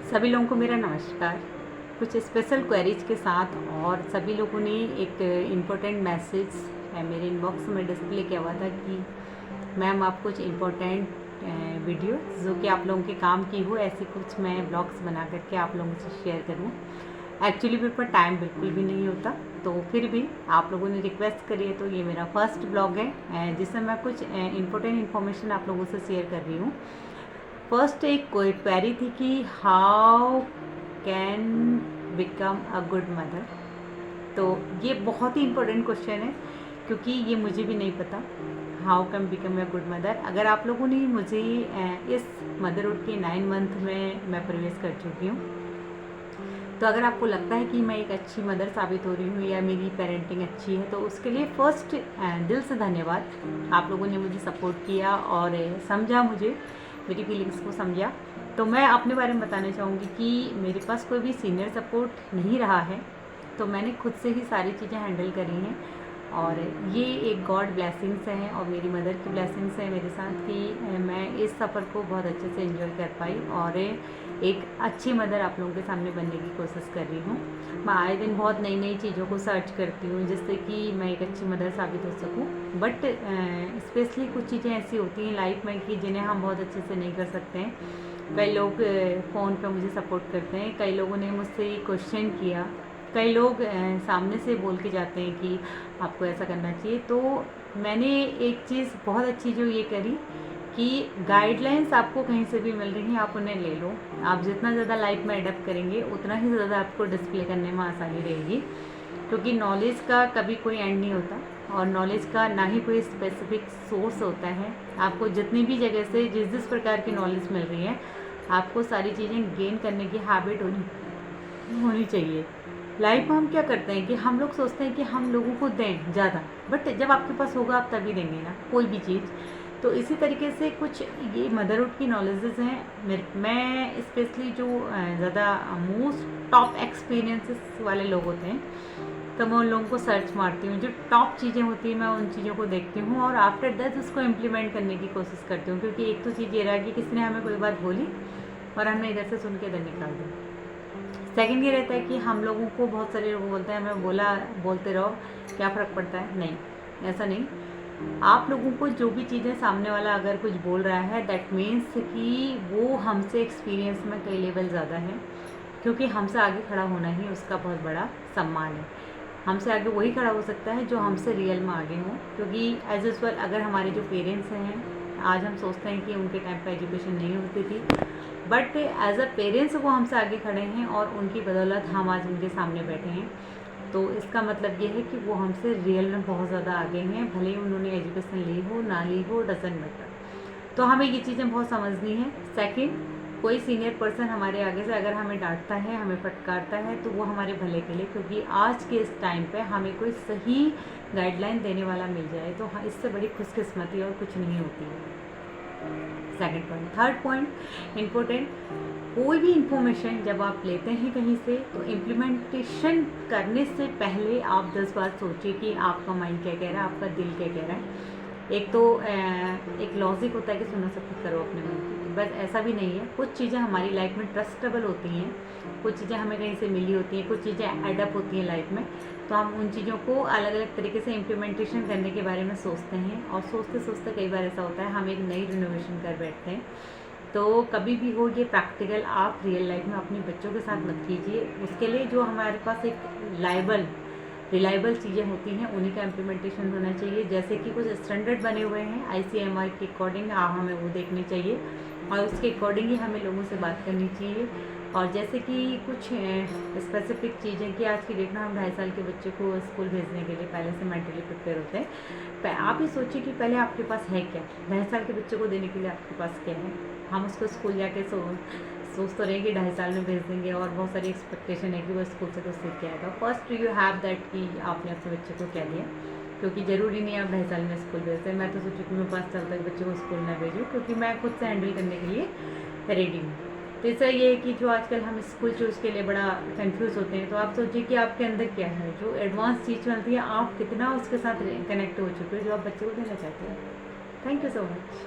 सभी लोगों को मेरा नमस्कार। कुछ स्पेशल क्वेरीज के साथ और सभी लोगों ने एक इम्पोर्टेंट मैसेज मेरे इनबॉक्स में डिस्प्ले किया हुआ था कि मैम आप कुछ इम्पोर्टेंट वीडियो जो कि आप लोगों के काम की हो ऐसी कुछ मैं ब्लॉग्स बना करके आप लोगों से शेयर करूं। एक्चुअली मेरे पास टाइम बिल्कुल भी नहीं होता, तो फिर भी आप लोगों ने रिक्वेस्ट करी है, तो ये मेरा फर्स्ट ब्लॉग है जिसमें मैं कुछ इम्पोर्टेंट इन्फॉर्मेशन आप लोगों से शेयर कर रही हूँ। फर्स्ट एक कोई क्वेरी थी कि how can become a good mother. तो ये बहुत ही इम्पोर्टेंट क्वेश्चन है क्योंकि ये मुझे भी नहीं पता how can become a good mother. अगर आप लोगों ने मुझे इस मदरहुड के 9 मंथ में मैं प्रवेश कर चुकी हूँ, तो अगर आपको लगता है कि मैं एक अच्छी मदर साबित हो रही हूँ या मेरी पेरेंटिंग अच्छी है, तो उसके लिए फ़र्स्ट दिल से धन्यवाद। आप लोगों ने मुझे सपोर्ट किया और समझा, मुझे मेरी फीलिंग्स को समझा। तो मैं अपने बारे में बताना चाहूँगी कि मेरे पास कोई भी सीनियर सपोर्ट नहीं रहा है, तो मैंने खुद से ही सारी चीज़ें हैंडल करी हैं और ये एक गॉड ब्लेसिंग्स हैं और मेरी मदर की ब्लेसिंग्स हैं मेरे साथ कि मैं इस सफ़र को बहुत अच्छे से एंजॉय कर पाई और एक अच्छी मदर आप लोगों के सामने बनने की कोशिश कर रही हूँ। मैं आए दिन बहुत नई नई चीज़ों को सर्च करती हूँ जिससे कि मैं एक अच्छी मदर साबित हो सकूँ, बट स्पेशली कुछ चीज़ें ऐसी होती हैं लाइफ में कि जिन्हें हम बहुत अच्छे से नहीं कर सकते हैं। कई लोग फ़ोन पर मुझे सपोर्ट करते हैं, कई लोगों ने मुझसे क्वेश्चन किया, कई लोग सामने से बोल के जाते हैं कि आपको ऐसा करना चाहिए। तो मैंने एक चीज़ बहुत अच्छी जो ये करी कि गाइडलाइंस आपको कहीं से भी मिल रही हैं, आप उन्हें ले लो। आप जितना ज़्यादा लाइफ में अडेप्ट करेंगे उतना ही ज़्यादा आपको डिस्प्ले करने में आसानी रहेगी, क्योंकि नॉलेज का कभी कोई एंड नहीं होता और नॉलेज का ना ही कोई स्पेसिफिक सोर्स होता है। आपको जितनी भी जगह से जिस जिस प्रकार की नॉलेज मिल रही है, आपको सारी चीज़ें गेन करने की हैबिट होनी चाहिए। लाइफ में हम क्या करते हैं कि हम लोग सोचते हैं कि हम लोगों को दें ज़्यादा, बट जब आपके पास होगा आप तभी देंगे ना कोई भी चीज़। तो इसी तरीके से कुछ ये मदरहुड की नॉलेजेस हैं। मैं स्पेशली जो ज़्यादा मोस्ट टॉप एक्सपीरियंसेस वाले लोग होते हैं, तो मैं उन लोगों को सर्च मारती हूँ। जो टॉप चीज़ें होती हैं मैं उन चीज़ों को देखती हूँ और आफ्टर दैट उसको इम्प्लीमेंट करने की कोशिश करती हूँ, क्योंकि एक तो चीज़ ये रहा कि किसी ने हमें कोई बात बोली और हमने इधर से सुन के इधर निकाल दी। सेकंड ये रहता है कि हम लोगों को बहुत सारे लोग बोलते हैं हमें बोलते रहो, क्या फ़र्क पड़ता है। नहीं, ऐसा नहीं। आप लोगों को जो भी चीज़ें सामने वाला अगर कुछ बोल रहा है, दैट मीन्स कि वो हमसे एक्सपीरियंस में कई लेवल ज़्यादा है, क्योंकि हमसे आगे खड़ा होना ही उसका बहुत बड़ा सम्मान है। हमसे आगे वही खड़ा हो सकता है जो हमसे रियल में आगे हों, क्योंकि एज यूजुअल अगर हमारे जो पेरेंट्स हैं, आज हम सोचते हैं कि उनके टाइम पर एजुकेशन नहीं होती थी, बट एज अ पेरेंट्स वो हमसे आगे खड़े हैं और उनकी बदौलत हम आज उनके सामने बैठे हैं। तो इसका मतलब ये है कि वो हमसे रियल में बहुत ज़्यादा आगे हैं, भले ही उन्होंने एजुकेशन ली हो ना ली हो, डजंट मैटर। तो हमें ये चीज़ें बहुत समझनी है। सेकंड, कोई सीनियर पर्सन हमारे आगे से अगर हमें डांटता है, हमें फटकारता है, तो वो हमारे भले के लिए, क्योंकि आज के इस टाइम पे हमें कोई सही गाइडलाइन देने वाला मिल जाए तो हाँ, इससे बड़ी खुशकिस्मती और कुछ नहीं होती है। Second point. Third point important, कोई भी इंफॉर्मेशन जब आप लेते हैं कहीं से, तो इम्प्लीमेंटेशन करने से पहले आप 10 बार सोचिए कि आपका माइंड क्या कह रहा है, आपका दिल क्या कह रहा है। एक तो एक लॉजिक होता है कि सुना सब कुछ करो अपने मन की, बस ऐसा भी नहीं है। कुछ चीज़ें हमारी लाइफ में ट्रस्टेबल होती हैं, कुछ चीज़ें हमें कहीं से मिली होती हैं, कुछ चीज़ें एडअप होती हैं लाइफ में, तो हम उन चीज़ों को अलग अलग तरीके से इम्प्लीमेंटेशन करने के बारे में सोचते हैं और सोचते सोचते कई बार ऐसा होता है हम एक नई रिनोवेशन कर बैठते हैं। तो कभी भी हो ये प्रैक्टिकल आप रियल लाइफ में अपने बच्चों के साथ मत कीजिए। उसके लिए जो हमारे पास एक रिलायबल चीज़ें होती हैं उन्हीं का इम्प्लीमेंटेशन होना चाहिए। जैसे कि कुछ स्टैंडर्ड बने हुए हैं ICMR के अकॉर्डिंग, हमें वो देखने चाहिए और उसके अकॉर्डिंग ही हमें लोगों से बात करनी चाहिए। और जैसे कि कुछ स्पेसिफिक चीज़ें कि आज की डेट में हम 2.5 साल के बच्चे को स्कूल भेजने के लिए पहले से मेंटली प्रिपेयर होते हैं। आप ही सोचिए कि पहले आपके पास है क्या, 2.5 साल के बच्चे को देने के लिए आपके पास क्या है। हम उसको स्कूल जाके सोच तो रहे कि 2.5 साल में भेज देंगे और बहुत सारी एक्सपेक्टेशन है कि वो स्कूल से कुछ सीख के आएगा। फर्स्ट यू हैव दैट कि आपने अपने बच्चे को क्या दिया, क्योंकि ज़रूरी नहीं है आप 2.5 साल में स्कूल भेजते हैं। मैं तो सोचूँ कि मैं 5 साल तक बच्चे को स्कूल ना भेजूँ, क्योंकि मैं खुद से हैंडल करने के लिए रेडी हूँ। तो इससे ये है कि जो आजकल हम स्कूल चूज़ के लिए बड़ा कंफ्यूज होते हैं, तो आप सोचिए कि आपके अंदर क्या है, जो एडवांस चीज़ चलती है, आप कितना उसके साथ कनेक्ट हो चुके हो जो आप बच्चे को देना चाहते हो। Thank you so much.